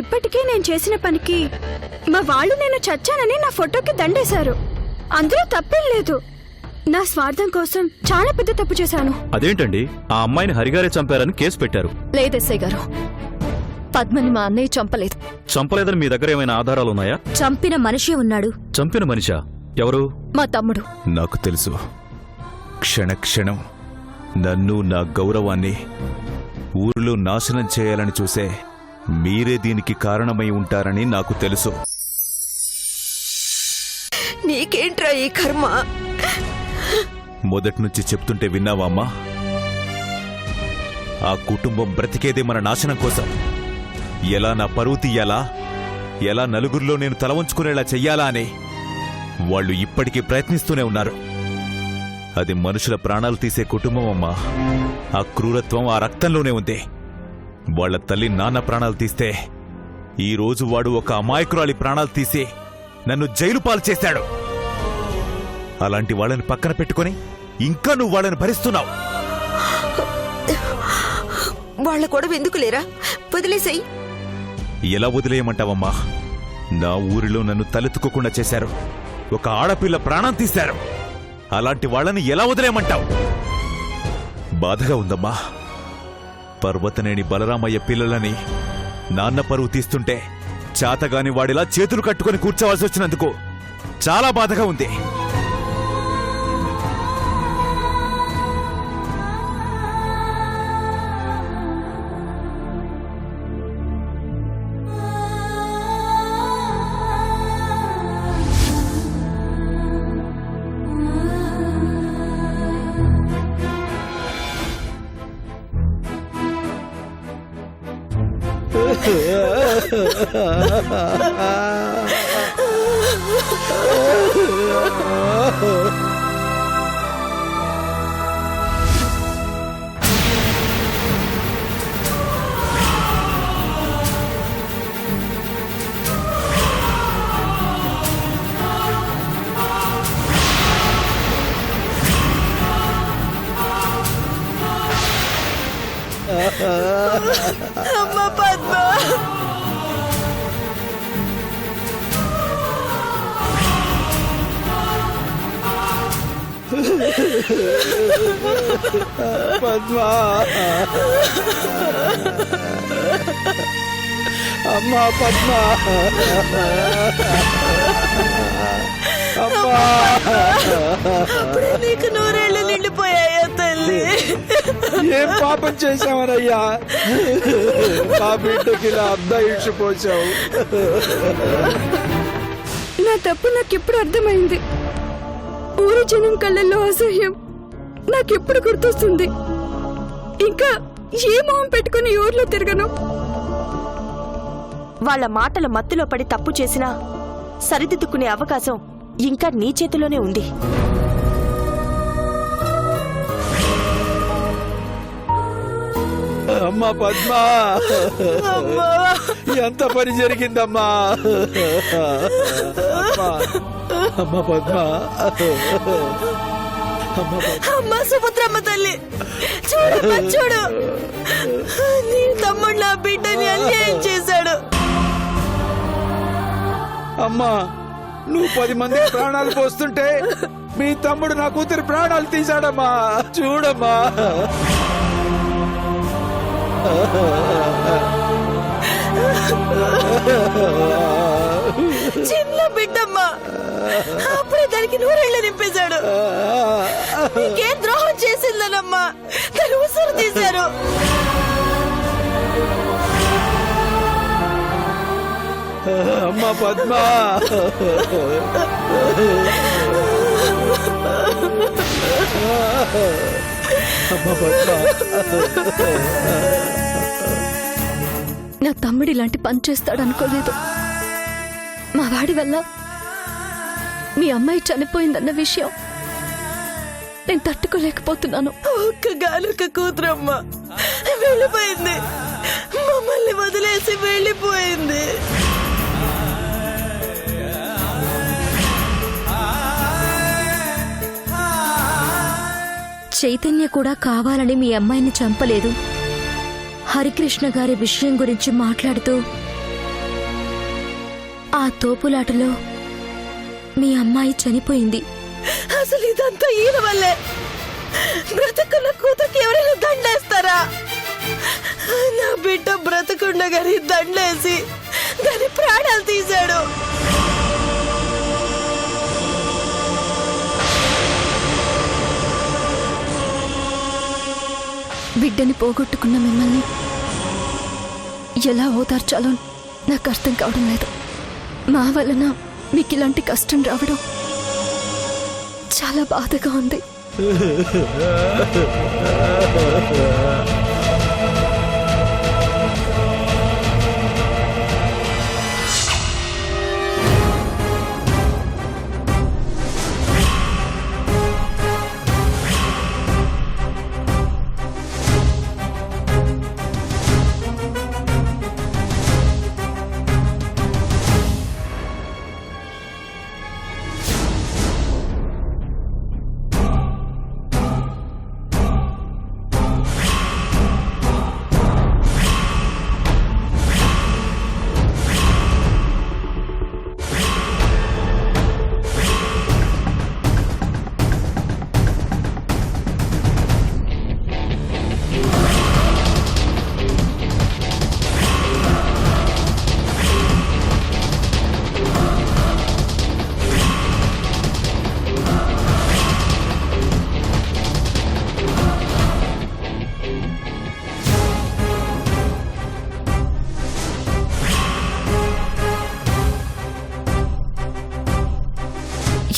ఇప్పటికే నేను చేసిన పనికి మా వాళ్ళు నేను చచ్చానని నా ఫోటోకి దండేశారు. అందులో తప్పేం లేదు. నా స్వార్థం కోసం చాలా పెద్ద తప్పు చేశాను. అదేంటండి, ఆ అమ్మాయిని హరిగారే చంపారని కేసు పెట్టారు. లేదు ఎస్ఐ గారు, పద్మని మా అన్నయ్య చంపలేదు. చంపలేదని మీ దగ్గర ఏమైనా ఆధారాలున్నాయా? చంపిన మనిషి ఉన్నాడు. చంపిన మనిషా? ఎవరు? మా తమ్ముడు. నాకు తెలుసు. క్షణక్షణం నన్ను, నా గౌరవాన్ని ఊరిలో నాశనం చేయాలని చూసే మీరే దీనికి కారణమై ఉంటారని నాకు తెలుసు. నీకేంట్రా ఈ కర్మ? మొదట్నుంచి చెప్తుంటే విన్నావా అమ్మా? ఆ కుటుంబం బ్రతికేదే మన నాశనం కోసం. ఎలా నా పరువు తీయాలా, ఎలా నలుగురిలో నేను తల వంచుకునేలా చెయ్యాలా అని వాళ్ళు ఇప్పటికీ ప్రయత్నిస్తూనే ఉన్నారు. అది మనుషుల ప్రాణాలు తీసే కుటుంబం అమ్మా. ఆ క్రూరత్వం ఆ రక్తంలోనే ఉంది. వాళ్ల తల్లి నాన్న ప్రాణాలు తీస్తే ఈరోజు వాడు ఒక అమాయకురాలి ప్రాణాలు తీసి నన్ను జైలు పాలు చేశాడు. అలాంటి వాళ్ళని పక్కన పెట్టుకుని ఇంకా నువ్వు వాళ్ళని భరిస్తున్నావు. వాళ్ళ గొడవ ఎందుకు లేరా? వదిలేసాయి. ఎలా వదిలేయమంటావమ్మా? నా ఊరిలో నన్ను తలెత్తుకోకుండా చేశారు. ఒక ఆడపిల్ల ప్రాణం తీశారు. అలాంటి వాళ్ళని ఎలా వదిలేయమంటావు? బాధగా ఉందమ్మా. పర్వతనేని బలరామయ్య పిల్లలని నాన్న పరువు తీస్తుంటే చాతగాని వాడిలా చేతులు కట్టుకుని కూర్చోవలసి వచ్చినందుకు చాలా బాధగా ఉంది. అమ్మ పద్మ, పద్మ, అమ్మా పద్మ, అమ్మా. అప్పుడే నీకు 100 ఏళ్ళు నిండిపోయాయో తల్లి. ఏం పాపం చేశామనయ్యా? మా బిడ్డకి ఇలా అర్ధయించిపోసావు. నా తప్పు నాకెప్పుడు అర్థమైంది. ఊరి జనం కళ్ళల్లో అసహ్యం నాకెప్పుడు గుర్తొస్తుంది. ఇంకా ఏ మొహం పెట్టుకుని ఊర్లో తిరగను. వాళ్ళ మాటల మత్తులో పడి తప్పు చేసినా సరిదిద్దుకునే అవకాశం ఇంకా నీ చేతిలోనే ఉంది. అమ్మా పద్మ, ఎంత పని జరిగిందమ్మా. అమ్మా పద్మ, అమ్మా సుభద్రమ్మ తల్లి, చూడమ్మా చూడు, నీ తమ్ముడు నా బిడ్డని అన్యాయం చేశాడు. అమ్మా, నువ్వు 10 మంది ప్రాణాలు పోస్తుంటే మీ తమ్ముడు నా కూతురి ప్రాణాలు తీశాడమ్మా. చూడమ్మా. చిన్న బిడ్డమ్మా, అప్పుడే దానికి 100 ఏళ్ళు నింపేశాడు. నీకేం ద్రోహం చేసిందనమ్మా తను ఉసురు తీశారు. అమ్మా పద్మ, అమ్మా పద్మ. నా తమ్ముడు ఇలాంటి పని చేస్తాడనుకోలేదు. మా వాడి వల్ల మీ అమ్మాయి చనిపోయిందన్న విషయం నేను తట్టుకోలేకపోతున్నాను. ఒక్కగానొక్క కూతురమ్మ వెళ్ళిపోయింది, మమ్మల్ని వదిలేసి వెళ్ళిపోయింది. చైతన్య కూడా కావాలని మీ అమ్మాయిని చంపలేదు. హరికృష్ణ గారి విషయం గురించి మాట్లాడుతూ ఆ తోపులాటలో మీ అమ్మాయి చనిపోయింది. అసలు ఇదంతా ఈయన వల్లే. బ్రతుకున్న కూతురికి ఎవరైనా దండేస్తారా? నా బిడ్డ బ్రతుకుండగాని దండేసి దాని ప్రాణాలు తీశాడు. బిడ్డని పోగొట్టుకున్న మిమ్మల్ని ఎలా ఓదార్చాలో నాకు అర్థం కావడం లేదు. మా వలన మీకు ఇలాంటి కష్టం రావడం చాలా బాధగా ఉంది.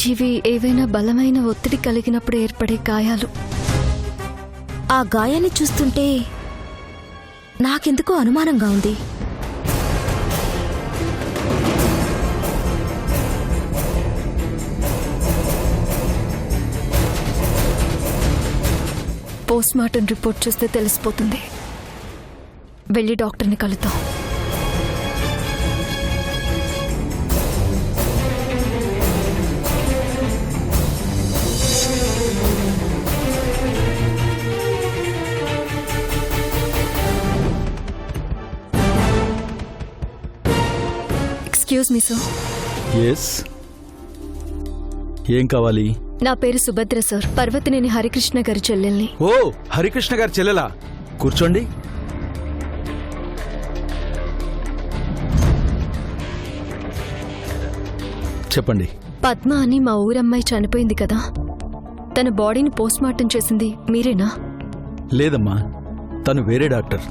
ఇవి ఏవైనా బలమైన ఒత్తిడి కలిగినప్పుడు ఏర్పడే గాయాలు. ఆ గాయాన్ని చూస్తుంటే నాకెందుకో అనుమానంగా ఉంది. పోస్ట్మార్టం రిపోర్ట్ చూస్తే తెలిసిపోతుంది. వెళ్ళి డాక్టర్ని కలుద్దాం. Excuse me sir. ఎస్, ఏం కావాలి? నా పేరు సుభద్ర సార్, పర్వతనేని హరికృష్ణ గారి చెల్లెల్ని. ఓ, హరికృష్ణ గారి చెల్లెలా? కూర్చోండి. చెప్పండి. పద్మ అని మా ఊరమ్మాయి చనిపోయింది కదా, తన బాడీని పోస్ట్మార్టం చేసింది మీరేనా? లేదమ్మా, తను వేరే డాక్టర్.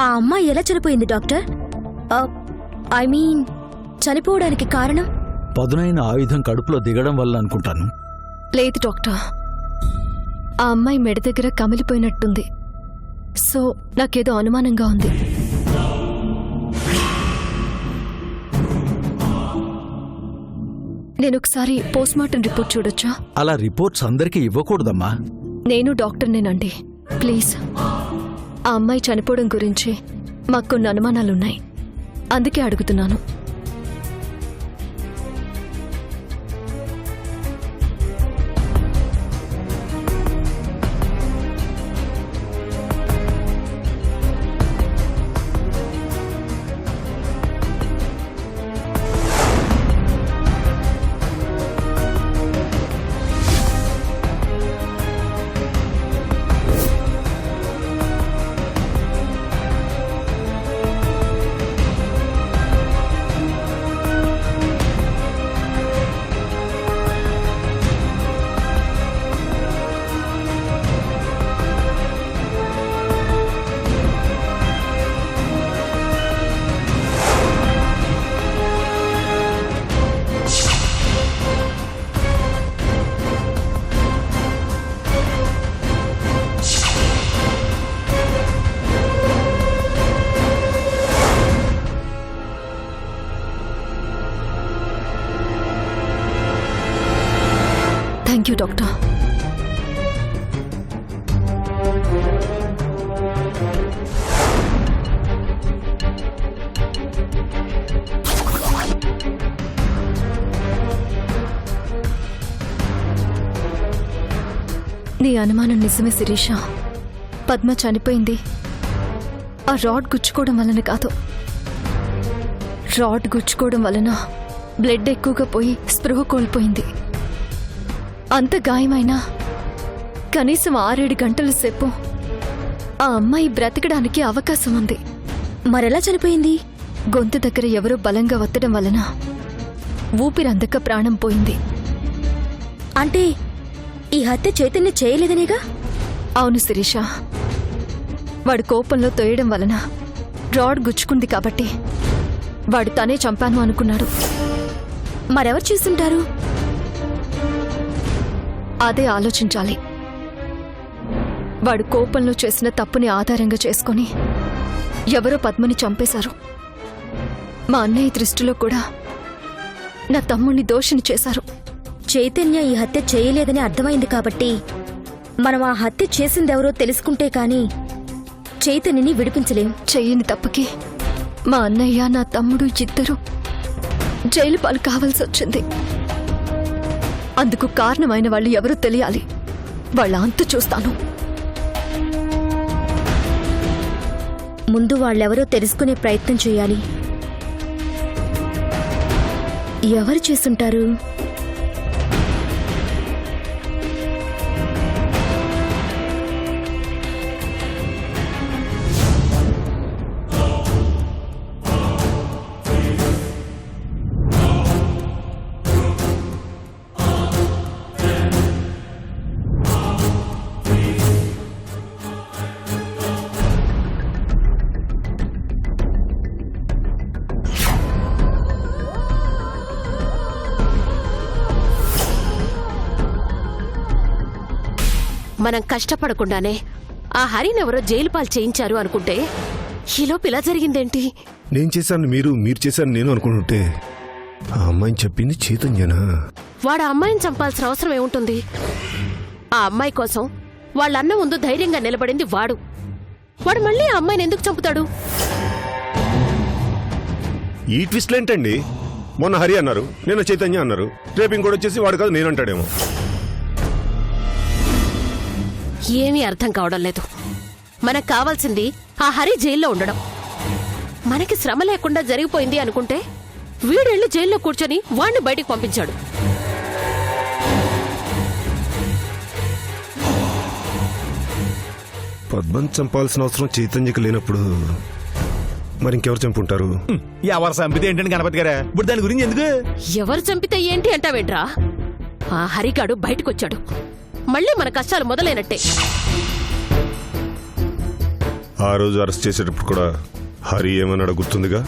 ఆ అమ్మాయి ఎలా చనిపోయింది డాక్టర్? ఐ మీన్ చనిపోవడానికి కారణం? పదునైన ఆయుధం కడుపులో దిగడం వల్ల అనుకుంటాను. లేదు డాక్టర్, ఆ అమ్మాయి మెడ దగ్గర కమిలిపోయినట్టుంది. సో నాకేదో అనుమానంగా ఉంది. నేనొకసారి పోస్ట్మార్టం రిపోర్ట్ చూడొచ్చా? అలా రిపోర్ట్స్ అందరికీ ఇవ్వకూడదమ్మా. నేను డాక్టర్నేనండి, ప్లీజ్. ఆ అమ్మాయి చనిపోవడం గురించి మాకు కొన్ని అనుమానాలున్నాయి, అందుకే అడుగుతున్నాను. Thank you doctor. నీ అనుమానం నిజమే శిరీష. పద్మ చనిపోయింది ఆ రాడ్ గుచ్చుకోవడం వలన కాదు, రాడ్ గుచ్చుకోవడం వలన బ్లడ్ ఎక్కువగా పోయి స్పృహ కోల్పోయింది. అంత గాయమైనా కనీసం 6-7 గంటల సేపు ఆ అమ్మాయి బ్రతకడానికి అవకాశం ఉంది. మరెలా చనిపోయింది? గొంతు దగ్గర ఎవరో బలంగా వత్తడం వలన ఊపిరందక ప్రాణం పోయింది. అంటే ఈ హత్య చైతన్య చేయలేదనేగా? అవును శిరీష, వాడు కోపంలో తోయడం వలన రాడ్ గుచ్చుకుంది కాబట్టి వాడు తనే చంపాను అనుకున్నాడు. మరెవరు చేస్తుంటారు? అదే ఆలోచించాలి. వాడు కోపంలో చేసిన తప్పుని ఆధారంగా చేసుకొని ఎవరో పద్మని చంపేశారు. మా అన్నయ్య దృష్టిలో కూడా నా తమ్ముణ్ణి దోషిని చేశారు. చైతన్య ఈ హత్య చేయలేదని అర్థమైంది కాబట్టి మనం ఆ హత్య చేసిందెవరో తెలుసుకుంటే కాని చైతన్యని విడిపించలేం. చెయ్యని తప్పుకి మా అన్నయ్య నా తమ్ముడు ఇద్దరూ జైలు పాలు కావాల్సి వచ్చింది. అందుకు కారణమైన వాళ్ళు ఎవరో తెలియాలి. వాళ్ళ అంతు చూస్తాను. ముందు వాళ్ళెవరో తెలుసుకునే ప్రయత్నం చేయాలి. ఎవరు చేసుంటారు? మనం కష్టపడకుండానే ఆ హరినెవరో జైలు పాలు చేయించారు అనుకుంటే ఈలోపు ఇలా జరిగిందేంటి? నేను చేశాను మీరు చేశాను నేను అనుకుంటుంటే ఆ అమ్మాయిని చెప్పింది చైతన్యనా? వాడు ఆ అమ్మాయిని చంపాల్సిన అవసరం ఏముంటుంది? ఆ అమ్మాయి కోసం వాళ్ళ అన్న ముందు ధైర్యంగా నిలబడింది వాడు మళ్ళీ ఆ అమ్మాయిని ఎందుకు చంపుతాడు? ఈ ట్విస్ట్లేంటండి? మొన్న హరి అన్నారు, నిన్న చైతన్య అన్నారు, రేపు ఇంకోటి వచ్చేసి వాడు కాదు నేనంటాడేమో. ఏమీ అర్థం కావడం లేదు. మనకు కావాల్సింది ఆ హరి జైల్లో ఉండడం. మనకి శ్రమ లేకుండా జరిగిపోయింది అనుకుంటే వీడెళ్ళి జైల్లో కూర్చొని వాణ్ణి బయటికి పంపించాడు. పద్మని చంపాల్సిన అవసరం చైతన్యకి లేనప్పుడు మరి ఇంకెవరు చంపుంటారు? ఎవరు చంపితే ఏంటండి గణపతి గారా? ఇప్పుడు దాని గురించి ఎందుకు? ఎవరు చంపితే ఏంటి అంటావేంట్రా? ఆ హరిగాడు బయటకొచ్చాడు. మళ్ళీ మన కష్టాలు మొదలైనట్టే. ఆ రోజు అరెస్ట్ చేసేటప్పుడు కూడా హరి ఏమన్నాడో గుర్తుందిగా?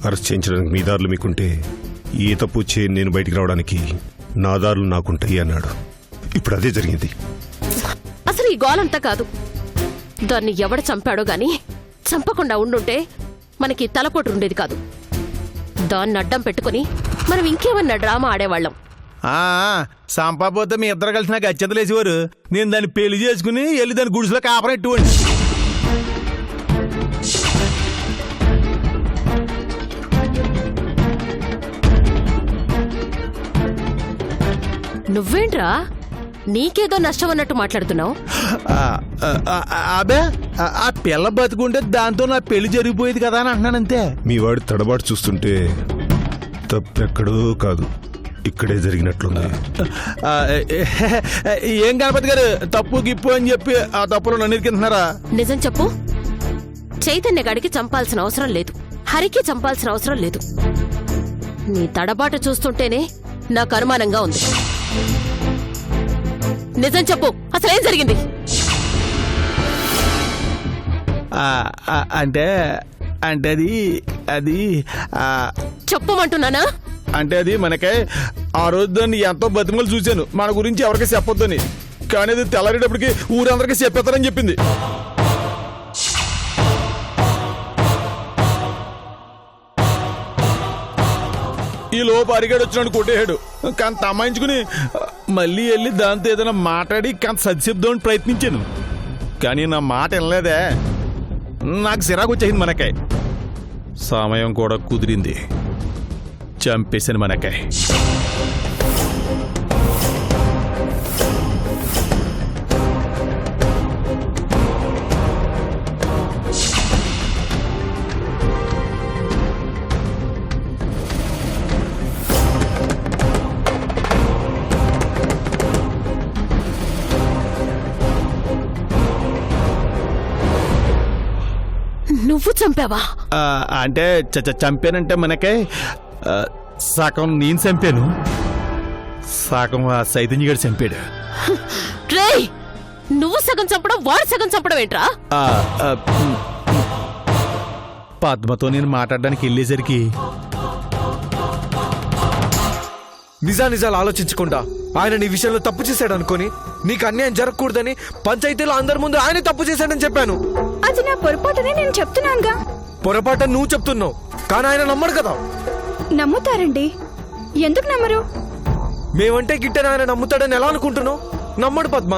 అరెస్ట్ చేయించడానికి మీ దారులు మీకుంటే ఏ తప్పు చేయని నేను బయటికి రావడానికి నా దారులు నాకుంటాయి అన్నాడు. ఇప్పుడు అదే జరిగింది. అసలు ఈ గోలంతా కాదు. దాన్ని ఎవడు చంపాడో గాని చంపకుండా ఉండుంటే మనకి తలపోటు ఉండేది కాదు. దాన్ని అడ్డం పెట్టుకుని మనం ఇంకేమన్నా డ్రామా ఆడేవాళ్ళం. సంపాపోతే మీ ఇద్దరు కలిసి నాకు అత్యంతలేసేవారు. నేను దాన్ని పెళ్లి చేసుకుని వెళ్ళి దాని గుడిసెలో కాపరం ఎట్టుకోండి. నువ్వేంట్రా నీకేదో నష్టం అన్నట్టు మాట్లాడుతున్నావు? అబే ఆ పిల్ల బతుకుంటే దాంతో నా పెళ్లి జరిగిపోయేది కదా అని అంటున్నానంతే. మీ వాడి తడబాటు చూస్తుంటే తప్పెక్కడో కాదు, ఇక్కడే జరిగినట్లుంది. ఏం గణపతి గారు తప్పు గిప్పు అని చెప్పి ఆ తప్పులో నన్ను ఇరికింటున్నారా? నిజం చెప్పు. చైతన్య గాడికి చంపాల్సిన అవసరం లేదు, హరికి చంపాల్సిన అవసరం లేదు. నీ తడబాటు చూస్తుంటేనే నాకు అనుమానంగా ఉంది. నిజం చెప్పు, అసలేం జరిగింది? అంటే అంటే అది చెప్పమంటున్నానా? అంటే అది మనకే ఆ రోజు దాన్ని ఎంతో బతిమలు చూశాను, మన గురించి ఎవరికి చెప్పొద్దని. కానీ అది తెల్లారేటప్పటికి ఊరందరికీ చెప్పేస్తారని చెప్పింది. ఈ లోపు అరిగాడు వచ్చినాడు, కొట్టేశాడు. కానీ తమాయించుకుని మళ్ళీ వెళ్ళి దాంతో ఏదైనా మాట్లాడి కాంత సరిచెప్దామని ప్రయత్నించాను. కానీ నా మాట వినలేదే. నాకు సిరాకు వచ్చేసింది మనకాయ్. సమయం కూడా కుదిరింది, చంపేశాను మనకాయ్. నువ్వు చంపావా? అంటే చంపానంటే మనకే సగం నేను చంపాను, సగం ఆ చైతన్య గారు చంపాడు. రేయ్, నువ్వు సగం చంపడం వాడు సగం చంపడం ఏంట్రా? పద్మతో నేను మాట్లాడడానికి వెళ్ళేసరికి నిజాలు ఆలోచించకుండా ఆయన నీ విషయంలో తప్పు చేశాడు అనుకొని నీకు అన్యాయం జరగకూడదని పంచాయతీలో అందరి ముందు ఆయనే తప్పు చేశాడని చెప్పాను. అది నా పొరపాటునే నేను చెప్తున్నానుగా. పొరపాటు నువ్వు చెప్తున్నావు, కానీ ఆయన నమ్మడు కదా. నమ్ముతారండి, ఎందుకు నమ్మరు? మేమంటే గిట్టని ఆయన నమ్ముతాడని ఎలా అనుకుంటున్నావు? నమ్మడు పద్మ.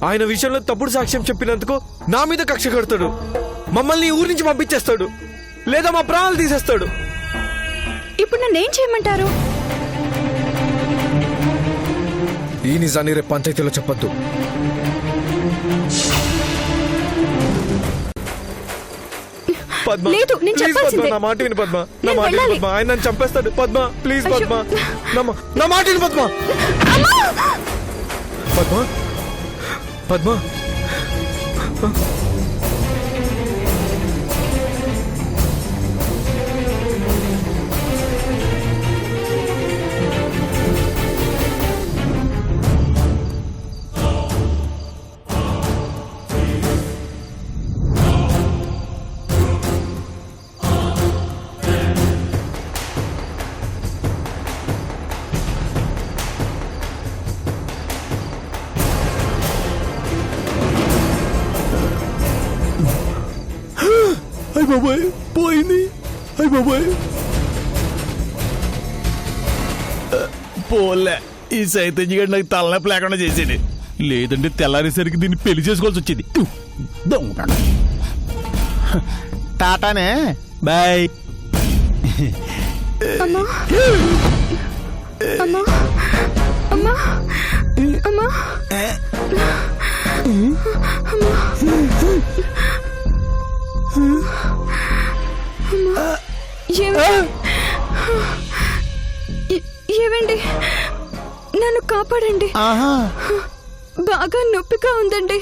ఆయన విషయంలో తప్పుడు సాక్ష్యం చెప్పినందుకు నా మీద కక్ష కడతాడు, మమ్మల్ని ఊరి నుంచి పంపించేస్తాడు, లేదా మా ప్రాణాలు తీసేస్తాడు. ఇప్పుడు నన్నేం చేయమంటారు? ఈ నిజాన్ని రేపు పంచాయతీలో చెప్పొద్దు. పద్మ, లేదు, నేను ప్లీజ్ చెప్పాల్సిందే. పద్మ, నా మాట విను పద్మ, నా నేను మాట విను వెళ్ళాలి. పద్మ. ఆయన నన్ను చంపేస్తాడు పద్మ, ప్లీజ్ పద్మ, నా మాట విను పద్మ. పద్మ, పద్మ, అయ్య బాబాయ్ పోయింది, అయ్య బాబాయ్ పోలే. ఈ చైతన్య గారు నాకు తలనొప్పి లేకుండా చేసేది, లేదంటే తెల్లారేసరికి దీన్ని పెళ్లి చేసుకోవాల్సి వచ్చేది. దొంగ టాటానే, బాయ్. అమ్మా అమ్మా అమ్మా అమ్మా ఏవండి, నన్ను కాపాడండి. బాగా నొప్పిగా ఉందండి.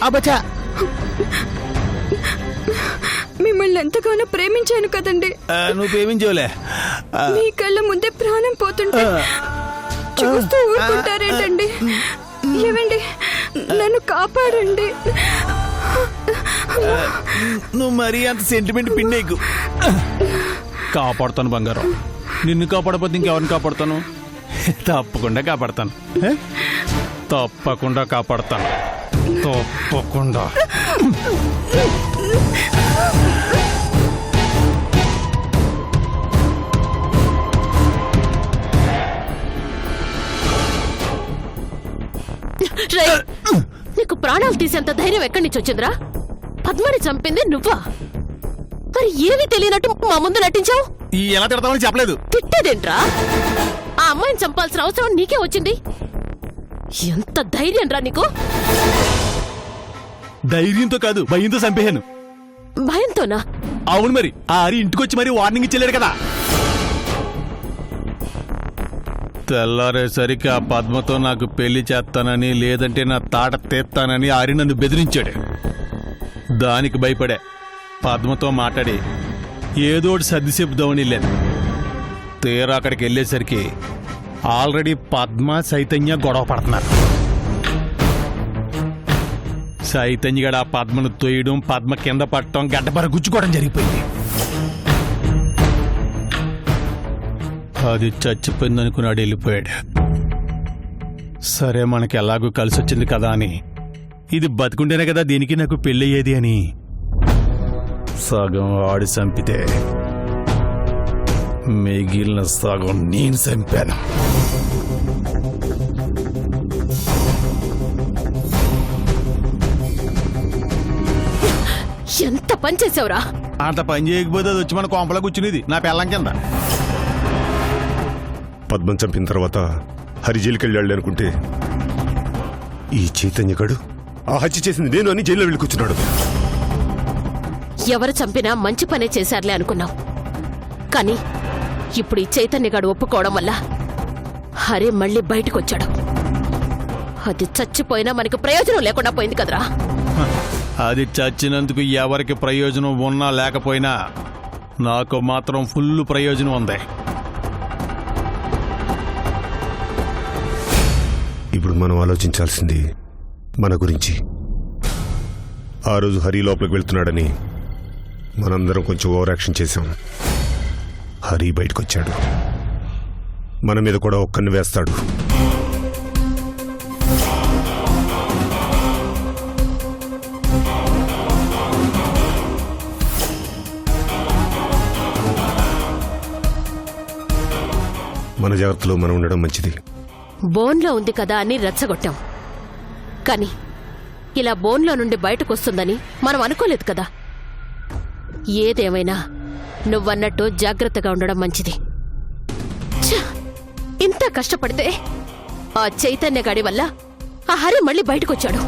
మిమ్మల్ని ఎంతగానో ప్రేమించాను కదండి. నువ్వు ప్రేమించవులే. మీ కళ్ళ ముందే ప్రాణం పోతుంటే చూస్తూ ఊరుకుంటారేంటండి? ఏవండి, నన్ను కాపాడండి. నువ్వు మరీ అంత సెంటిమెంట్ పిండేకు. కాపాడుతాను బంగారం, నిన్ను కాపాడపోతే ఇంకెవరిని కాపాడుతాను? తప్పకుండా కాపాడతాను, తప్పకుండా కాపాడతాను, తప్పకుండా. రేయ్, నీకు ప్రాణాలు తీసేంత ధైర్యం ఎక్కడి నుంచి వచ్చిందిరా? పద్మని చంపింది నువ్వా? మరి ఏమీ తెలియనట్టు మా ముందు నటించావు. ఎలా తిడతామని చెప్పలేదు. తిట్టేదేంట్రా? ఆ అమ్మాయిని చంపాల్సిన అవసరం నీకే వచ్చింది. ఎంత ధైర్యం రా నీకు? ధైర్యంతో కాదు, భయంతో చంపేశాను. భయంతోనా? అవును, మరి ఆ హరి ఇంటికొచ్చి మరి వార్నింగ్ ఇచ్చలేడు కదా. తెల్లారేసరికి ఆ పద్మతో నాకు పెళ్లి చేస్తానని, లేదంటే నా తాట తీస్తానని హరి నన్ను బెదిరించాడు. దానికి భయపడే పద్మతో మాట్లాడి ఏదోటి సర్ది చెప్దామని లేదు. తీరా అక్కడికి వెళ్ళేసరికి ఆల్రెడీ పద్మ చైతన్య గొడవ పడుతున్నారు. చైతన్యగడ ఆ పద్మను తొయ్యడం, పద్మ కింద పట్టడం, గడ్డపర గుచ్చుకోవడం జరిగిపోయింది. అది చచ్చిపోయిందనుకున్నాడు, వెళ్ళిపోయాడు. సరే, మనకి ఎలాగూ కలిసి వచ్చింది కదా అని, ఇది బతుకుంటేనే కదా దీనికి నాకు పెళ్ళయ్యేది అని సగం ఆడి చంపితే మిగిలిన సగం నేను చంపాను. ఎంత పని చేసావురా? అంత పని చేయకపోతే అది వచ్చి మన కొంపలో కూర్చునేది నా పెళ్ళం కింద. పద్మం చంపిన తర్వాత హరి జైలుకి వెళ్ళాడు అనుకుంటే ఈ చైతన్యగాడు ఆ హత్య చేసింది నేను అని జైల్లో వెళ్ళి కూర్చున్నాడు. ఎవరు చంపినా మంచి పనే చేశారులే అనుకున్నావు. కానీ ఇప్పుడు ఈ చైతన్యగాడు ఒప్పుకోవడం వల్ల హరి మళ్ళీ బయటకొచ్చాడు. అది చచ్చిపోయినా మనకు ప్రయోజనం లేకుండా పోయింది కదరా. అది చచ్చినందుకు ఎవరికి ప్రయోజనం ఉన్నా లేకపోయినా నాకు మాత్రం ఫుల్ ప్రయోజనం ఉంది. ఇప్పుడు మనం ఆలోచించాల్సింది మన గురించి. ఆ రోజు హరి లోపలికి వెళ్తున్నాడని మనందరం కొంచెం ఓవర్ యాక్షన్ చేశాం. హరి బయటకొచ్చాడు, మన మీద కూడా ఒక్కరిని వేస్తాడు. మన జాగ్రత్తలో మనం ఉండడం మంచిది. బోన్లో ఉంది కదా అని రెచ్చగొట్టాం, కానీ ఇలా బోన్లో నుండి బయటకొస్తుందని మనం అనుకోలేదు కదా. ఏదేమైనా నువ్వన్నట్టు జాగ్రత్తగా ఉండడం మంచిది. ఛ! ఇంత కష్టపడితే ఆ చైతన్య గాడి వల్ల ఆ హరి మళ్ళీ బయటకొచ్చాడు.